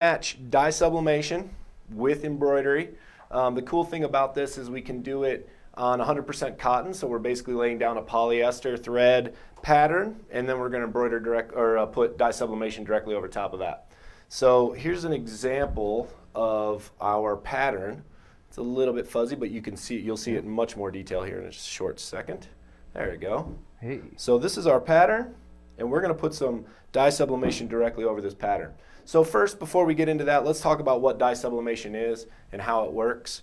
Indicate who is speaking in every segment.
Speaker 1: match dye sublimation with embroidery. The cool thing about this is we can do it on 100% cotton, so we're basically laying down a polyester thread pattern, and then we're going to embroider put dye sublimation directly over top of that. So here's an example of our pattern. It's a little bit fuzzy, but you can see you'll see it in much more detail here in a short second. There we go.
Speaker 2: Hey.
Speaker 1: So this is our pattern, and we're going to put some dye sublimation directly over this pattern. So first, before we get into that, let's talk about what dye sublimation is and how it works.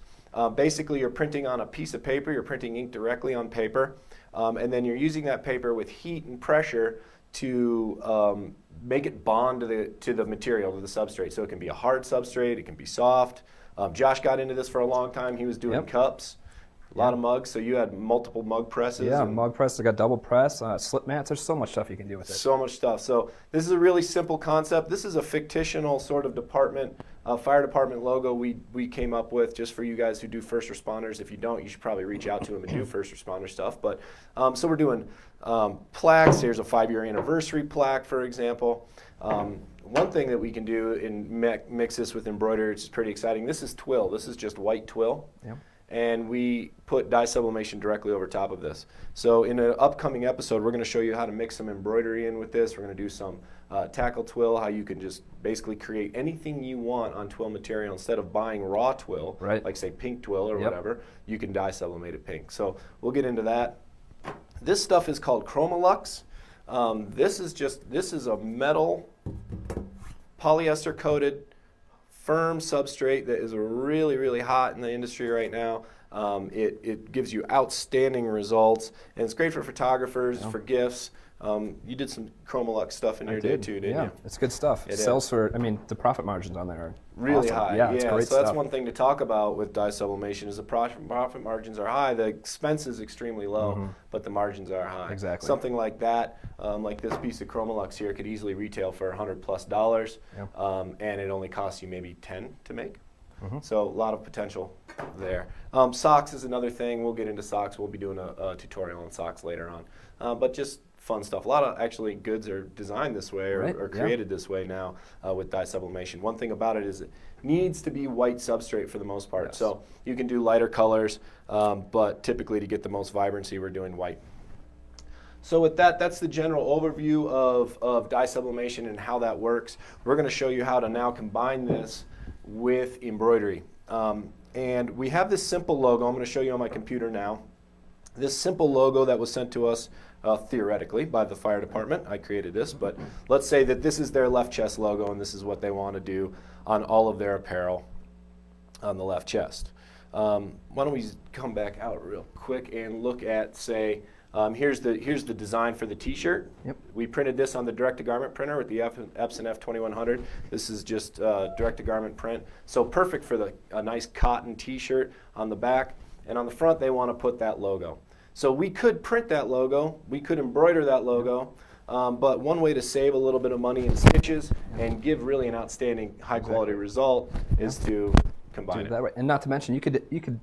Speaker 1: Basically, you're printing on a piece of paper, you're printing ink directly on paper, and then you're using that paper with heat and pressure to make it bond to the material, to the substrate. So it can be a hard substrate, it can be soft. Josh got into this for a long time. He was doing cups. A lot of mugs, so you had multiple mug presses.
Speaker 2: Yeah, mug press, I got double press, slip mats, there's so much stuff you can do with it.
Speaker 1: So much stuff. So this is a really simple concept. This is a fictional sort of department, fire department logo we came up with just for you guys who do first responders. If you don't, you should probably reach out to them and do first responder stuff. But so we're doing plaques. Here's a 5-year anniversary plaque, for example. One thing that we can do and mix this with embroidery, which is pretty exciting. This is twill. This is just white twill.
Speaker 2: Yep.
Speaker 1: And we put dye sublimation directly over top of this. So in an upcoming episode, we're going to show you how to mix some embroidery in with this. We're going to do some tackle twill, how you can just basically create anything you want on twill material. Instead of buying raw twill, like say pink twill or whatever, you can dye sublimate it pink. So we'll get into that. This stuff is called Chromolux. This is a metal polyester coated firm substrate that is really, really hot in the industry right now. It gives you outstanding results, and it's great for photographers, for gifts. You did some Chromolux stuff in here too, didn't you?
Speaker 2: It's good stuff. It sells for, I mean, the profit margins on there are
Speaker 1: really
Speaker 2: awesome.
Speaker 1: high.
Speaker 2: Yeah, it's great
Speaker 1: so
Speaker 2: stuff.
Speaker 1: that's one thing to talk about with dye sublimation is the profit margins are high. The expense is extremely low, but the margins are high.
Speaker 2: Exactly.
Speaker 1: Something like that, like this piece of Chromolux here, could easily retail for $100+, and it only costs you maybe 10 to make. So a lot of potential there. Socks is another thing. We'll get into socks. We'll be doing a tutorial on socks later on. But just fun stuff. A lot of actually goods are designed this way or created this way now with dye sublimation. One thing about it is it needs to be white substrate for the most part. So you can do lighter colors, but typically to get the most vibrancy, we're doing white. So with that, that's the general overview of dye sublimation and how that works. We're going to show you how to now combine this with embroidery. And we have this simple logo. I'm going to show you on my computer now. This simple logo that was sent to us theoretically by the fire department. I created this, but let's say that this is their left chest logo and this is what they want to do on all of their apparel on the left chest. Why don't we come back out real quick and look at, say, here's the design for the t-shirt. We printed this on the direct-to-garment printer with the Epson F2100. This is just direct-to-garment print. So perfect for a nice cotton t-shirt on the back. And on the front, they want to put that logo. So we could print that logo. We could embroider that logo. But one way to save a little bit of money in stitches and give really an outstanding high-quality result is to combine it.
Speaker 2: That way. And not to mention, you could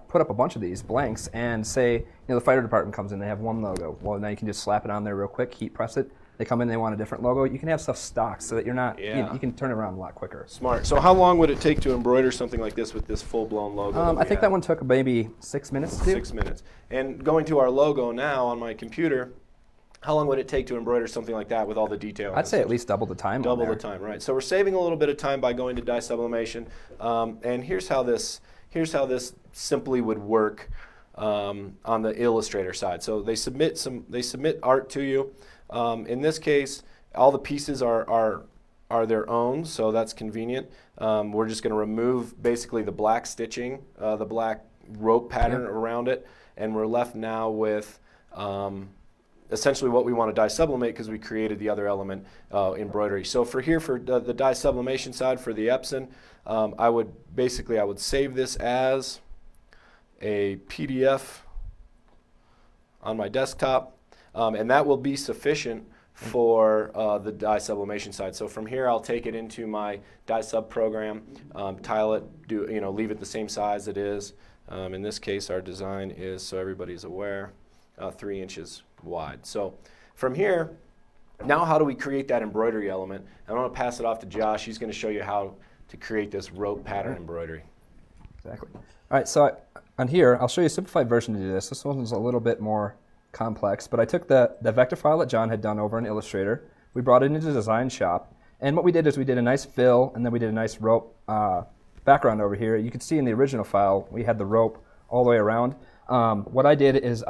Speaker 2: put up a bunch of these blanks and say, the fire department comes in, they have one logo. Well, now you can just slap it on there real quick, heat press it. They come in, they want a different logo. You can have stuff stocked so that you're not, you can turn it around a lot quicker.
Speaker 1: Smart. So how long would it take to embroider something like this with this full-blown logo?
Speaker 2: I think that one took maybe 6 minutes to do.
Speaker 1: 6 minutes. And going to our logo now on my computer, how long would it take to embroider something like that with all the detail?
Speaker 2: I'd say at least double the time.
Speaker 1: Double the time, right. So we're saving a little bit of time by going to dye sublimation. And here's how this simply would work on the Illustrator side. So they submit art to you. In this case, all the pieces are their own, so that's convenient. We're just going to remove basically the black stitching, the black rope pattern around it, and we're left now with essentially what we want to dye sublimate because we created the other element, embroidery. So for the dye sublimation side for the Epson, I would save this as a PDF on my desktop, and that will be sufficient for the dye sublimation side. So from here, I'll take it into my DyeSub program, tile it, leave it the same size it is. In this case, our design is, so everybody's aware, 3 inches wide. So from here, Now how do we create that embroidery element? I'm going to pass it off to Josh. He's going to show you how to create this rope pattern embroidery.
Speaker 2: Exactly. All right, so on here, I'll show you a simplified version to do this. This one's a little bit more complex, but I took the vector file that John had done over in Illustrator. We brought it into Design Shop, and what we did is we did a nice fill, and then we did a nice rope background over here. You can see in the original file, we had the rope all the way around. What I did is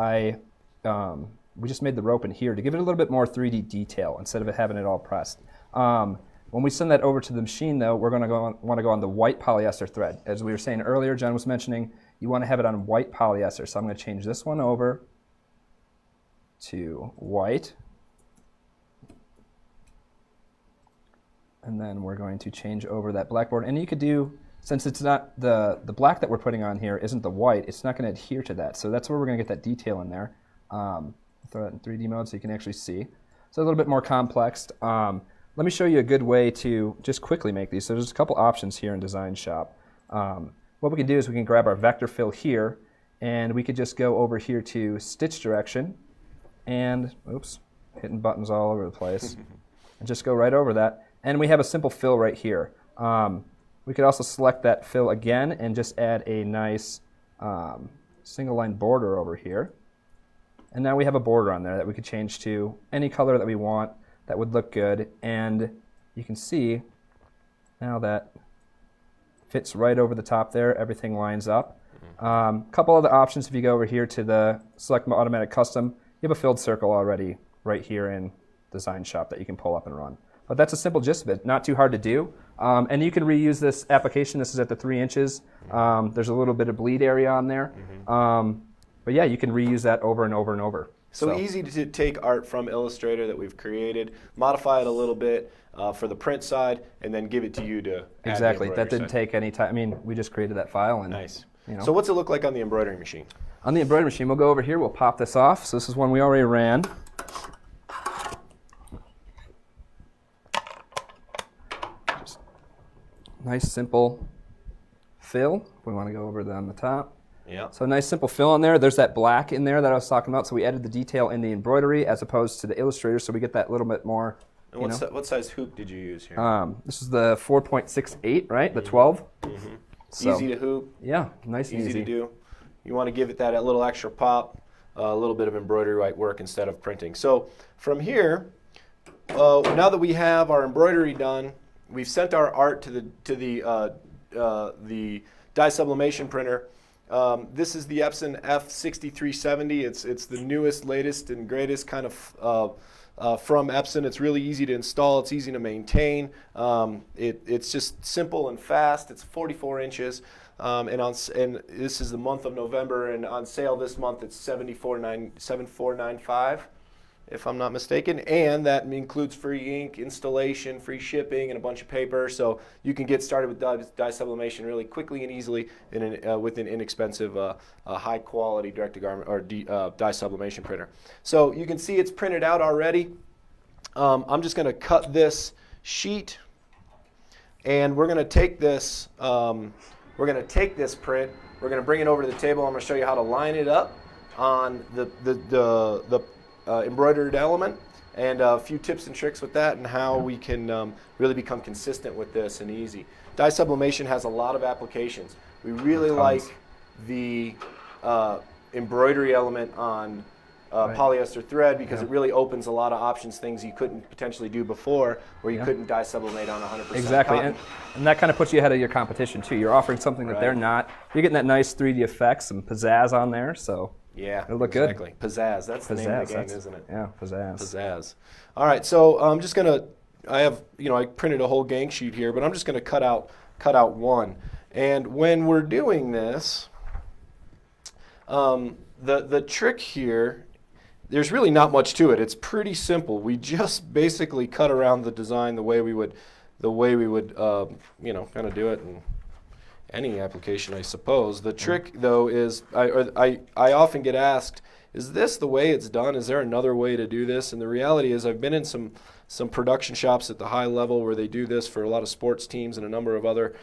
Speaker 2: we just made the rope in here to give it a little bit more 3D detail instead of it having it all pressed. When we send that over to the machine, though, we're going to want to go on the white polyester thread. As we were saying earlier, John was mentioning, you want to have it on white polyester. So I'm going to change this one over to white. And then we're going to change over that blackboard. And you could do, since it's not the black that we're putting on here isn't the white, it's not going to adhere to that. So that's where we're going to get that detail in there. Throw that in 3D mode so you can actually see. So a little bit more complex. Let me show you a good way to just quickly make these. So there's a couple options here in Design Shop. What we can do is we can grab our vector fill here, and we could just go over here to stitch direction, and, oops, hitting buttons all over the place, and just go right over that. And we have a simple fill right here. We could also select that fill again and just add a nice single line border over here. And now we have a border on there that we could change to any color that we want that would look good. And you can see now that fits right over the top there. Everything lines up. Couple other options if you go over here to the Select Automatic Custom, you have a filled circle already right here in Design Shop that you can pull up and run. But that's a simple gist of it, not too hard to do. And you can reuse this application. This is at the 3 inches. There's a little bit of bleed area on there. But yeah, you can reuse that over and over and over.
Speaker 1: So easy to take art from Illustrator that we've created, modify it a little bit for the print side, and then give it to you to
Speaker 2: exactly. That didn't take any time. I mean, we just created that file. And,
Speaker 1: nice.
Speaker 2: You know.
Speaker 1: So what's it look like on the embroidery machine?
Speaker 2: On the embroidery machine, we'll go over here. We'll pop this off. So this is one we already ran. Just nice, simple fill. We want to go over on the top.
Speaker 1: Yeah.
Speaker 2: So nice simple fill in there. There's that black in there that I was talking about. So we added the detail in the embroidery as opposed to the Illustrator, so we get that little bit more.
Speaker 1: And what size hoop did you use here?
Speaker 2: This is the 4.68, right? The 12.
Speaker 1: So, easy to hoop.
Speaker 2: Yeah, nice and
Speaker 1: easy to do. You want to give it that little extra pop, a little bit of embroidery right work instead of printing. So from here, now that we have our embroidery done, we've sent our art to the dye sublimation printer. This is the Epson F6370. It's the newest, latest, and greatest kind of from Epson. It's really easy to install. It's easy to maintain. It's just simple and fast. It's 44 inches, and this is the month of November. And on sale this month, it's $74.95. If I'm not mistaken, and that includes free ink, installation, free shipping, and a bunch of paper. So you can get started with dye sublimation really quickly and easily with an inexpensive, high-quality direct-to-garment or dye sublimation printer. So you can see it's printed out already. I'm just going to cut this sheet, and we're going to take this. We're going to take this print. We're going to bring it over to the table. I'm going to show you how to line it up on the embroidered element, and a few tips and tricks with that, and how we can really become consistent with this and easy. Dye sublimation has a lot of applications. We really like the embroidery element on polyester thread because it really opens a lot of options, things you couldn't potentially do before, where you couldn't dye sublimate on 100%
Speaker 2: exactly,
Speaker 1: cotton.
Speaker 2: and that kind of puts you ahead of your competition too. You're offering something that they're not. You're getting that nice 3D effects and pizzazz on there, so.
Speaker 1: Yeah,
Speaker 2: it'll look
Speaker 1: exactly.
Speaker 2: good.
Speaker 1: Pizzazz. That's the name of the game, isn't it?
Speaker 2: Yeah, pizzazz.
Speaker 1: Pizzazz. All right, so I'm just gonna. I printed a whole gang sheet here, but I'm just gonna cut out one. And when we're doing this, the trick here, there's really not much to it. It's pretty simple. We just basically cut around the design the way we would, kind of do it in any application, I suppose. The trick, though, is I often get asked, is this the way it's done? Is there another way to do this? And the reality is I've been in some production shops at the high level where they do this for a lot of sports teams and a number of other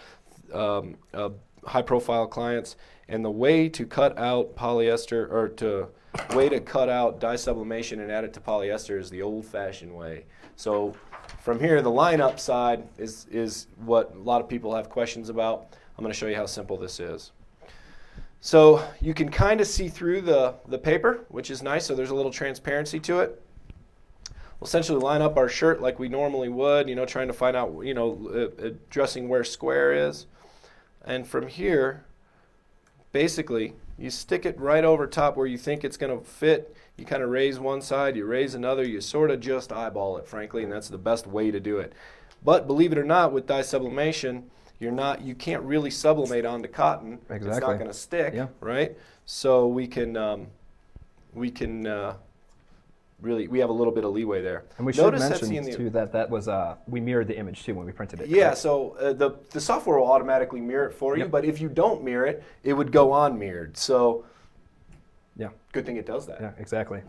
Speaker 1: high-profile clients. And the way to cut out polyester, or way to cut out dye sublimation and add it to polyester is the old-fashioned way. So from here, the line-up side is what a lot of people have questions about. I'm going to show you how simple this is. So you can kind of see through the paper, which is nice, so there's a little transparency to it. We'll essentially line up our shirt like we normally would, trying to find out, addressing where square is. And from here, basically, you stick it right over top where you think it's going to fit. You kind of raise one side, you raise another, you sort of just eyeball it, frankly, and that's the best way to do it. But believe it or not, with dye sublimation, you can't really sublimate onto cotton.
Speaker 2: Exactly.
Speaker 1: It's not going to stick,
Speaker 2: yeah.
Speaker 1: right? So we have a little bit of leeway there.
Speaker 2: And we should mention too that was we mirrored the image too when we printed it.
Speaker 1: Yeah,
Speaker 2: correct?
Speaker 1: so the software will automatically mirror it for you, but if you don't mirror it, it would go on mirrored. So
Speaker 2: yeah,
Speaker 1: good thing it does that.
Speaker 2: Yeah, exactly.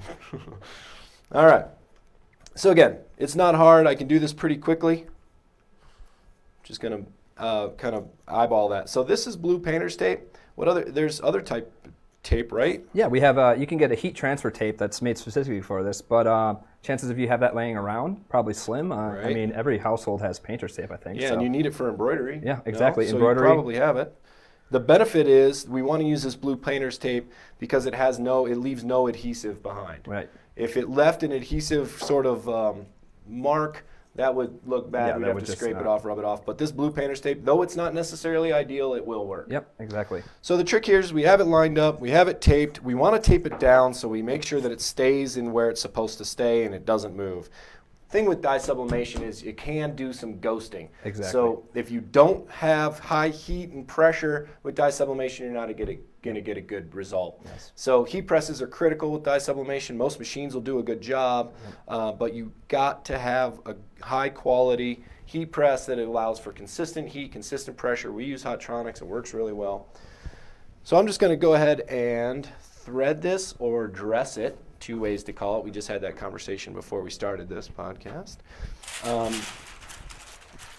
Speaker 1: All right. So again, it's not hard. I can do this pretty quickly. Just gonna kind of eyeball that. So this is blue painter's tape. There's other type tape, right?
Speaker 2: Yeah, we have. You can get a heat transfer tape that's made specifically for this, but chances of you have that laying around probably slim.
Speaker 1: Right.
Speaker 2: I mean, every household has painter's tape, I think.
Speaker 1: Yeah,
Speaker 2: so.
Speaker 1: and you need it for embroidery.
Speaker 2: Yeah, exactly.
Speaker 1: So
Speaker 2: Embroidery.
Speaker 1: you probably have it. The benefit is we want to use this blue painter's tape because it leaves no adhesive behind.
Speaker 2: Right.
Speaker 1: If it left an adhesive sort of mark, that would look bad.
Speaker 2: Yeah,
Speaker 1: We'd have to scrape it off, rub it off. But this blue painter's tape, though it's not necessarily ideal, it will work.
Speaker 2: Yep, exactly.
Speaker 1: So the trick here is we have it lined up, we have it taped. We want to tape it down so we make sure that it stays in where it's supposed to stay and it doesn't move. Thing with dye sublimation is it can do some ghosting.
Speaker 2: Exactly.
Speaker 1: So if you don't have high heat and pressure with dye sublimation, you're not going to get a good result.
Speaker 2: Yes.
Speaker 1: So heat presses are critical with dye sublimation. Most machines will do a good job, but you got to have a high quality heat press that allows for consistent heat, consistent pressure. We use Hottronics. It works really well. So I'm just going to go ahead and thread this or dress it. Two ways to call it. We just had that conversation before we started this podcast.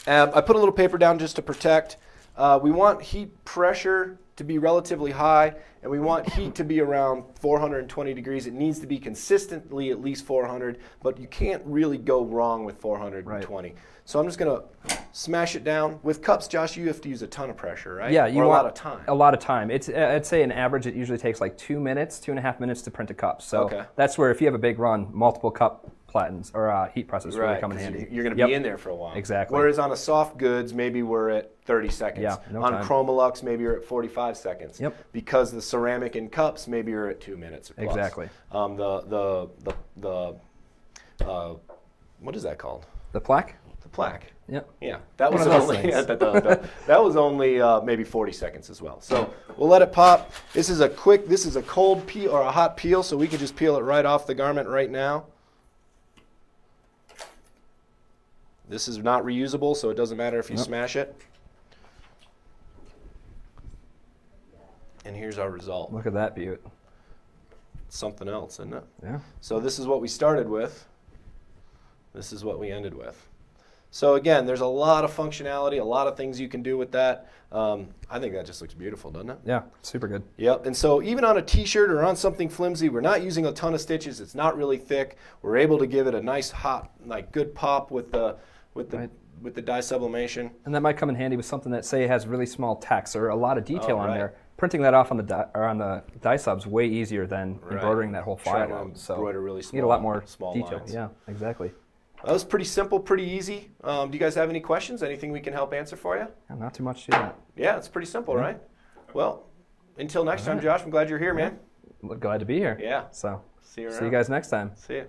Speaker 1: I put a little paper down just to protect. We want heat pressure to be relatively high, and we want heat to be around 420 degrees. It needs to be consistently at least 400, but you can't really go wrong with 420. Right. So I'm just going to smash it down. With cups, Josh, you have to use a ton of pressure, right?
Speaker 2: Yeah, you
Speaker 1: want
Speaker 2: a
Speaker 1: lot of time.
Speaker 2: A lot of time. I'd say an average, it usually takes like 2 minutes, 2.5 minutes to print a cup. So that's where if you have a big run, multiple cup platens or heat presses really come in handy.
Speaker 1: You're going to be in there for a while.
Speaker 2: Exactly.
Speaker 1: Whereas on a soft goods, maybe we're at 30 seconds.
Speaker 2: Yeah, no
Speaker 1: on
Speaker 2: time.
Speaker 1: Chromolux, maybe you're at 45 seconds.
Speaker 2: Yep.
Speaker 1: Because the ceramic in cups, maybe you're at 2 minutes or plus.
Speaker 2: Exactly.
Speaker 1: What is that called?
Speaker 2: The plaque?
Speaker 1: The plaque.
Speaker 2: Yep.
Speaker 1: Yeah, that was only that was only maybe 40 seconds as well. So we'll let it pop. This is a cold peel or a hot peel, so we can just peel it right off the garment right now. This is not reusable, so it doesn't matter if you smash it. And here's our result.
Speaker 2: Look at that beaut.
Speaker 1: It's something else, isn't it?
Speaker 2: Yeah.
Speaker 1: So this is what we started with. This is what we ended with. So again, there's a lot of functionality, a lot of things you can do with that. I think that just looks beautiful, doesn't it?
Speaker 2: Yeah, super good.
Speaker 1: Yep, and so even on a t-shirt or on something flimsy, we're not using a ton of stitches. It's not really thick. We're able to give it a nice hot, good pop with the dye sublimation.
Speaker 2: And that might come in handy with something that, say, has really small text or a lot of detail on there. Printing that off on the DyeSub's way easier than embroidering that whole file out. So
Speaker 1: really
Speaker 2: you need a lot more detail.
Speaker 1: Lines.
Speaker 2: Yeah, exactly.
Speaker 1: That was pretty simple, pretty easy. Do you guys have any questions? Anything we can help answer for you?
Speaker 2: Yeah, not too much to that.
Speaker 1: Yeah, it's pretty simple, right? Well, until next time, Josh, I'm glad you're here, man.
Speaker 2: Glad to be here.
Speaker 1: Yeah.
Speaker 2: So
Speaker 1: see you
Speaker 2: guys next time.
Speaker 1: See you.